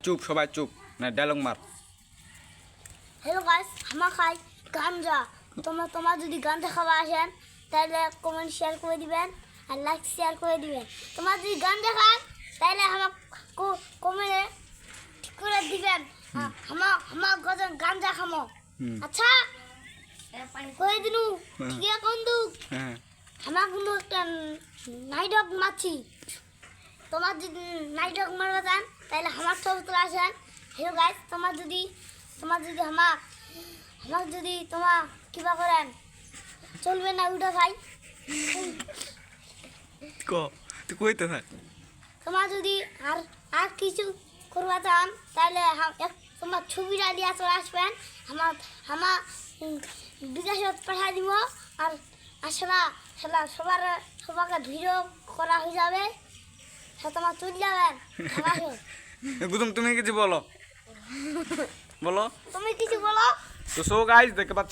চুপ সবাই চুপ না ডায়লগ মার। হ্যালো গাইস, আমরা খাই গাঞ্জা। তোমরা যদি গাঞ্জা খাওয়া আসেন তাহলে কমেন্ট শেয়ার করে দিবেন আর লাইক শেয়ার করে দিবেন। তোমরা যদি গাঞ্জা খান তাহলে আমার কমেন্টে ঠিক করে দিবেন আমার গাঞ্জা খামো। আচ্ছা করে দিনু ঠিক আছে বন্ধু। হ্যাঁ আমার কিন্তু একটা নাইডক মারছি। তোমার যদি নাইডক মারবা চান তাহলে আমার ছবি তুলে আসেন। হ্যালো গাইস, তোমার যদি আমার যদি তোমার কিবা করেন চলবে না উঠে ভাই। ক তুই কইতে থাক। তোমার যদি আর কিছু করবা চান তাহলে তোমার ছবিটা দিয়ে চলে আসবেন। আমার বিকাশে পাঠা দিব আর আসলা সবাকে ভিডিও করা হয়ে যাবে। তোমার চলে যাবেন। গুদম তুমি কিছু বলো বলো। তুমি কিছু বলো। তো সো গাইস দেখতে পাচ্ছ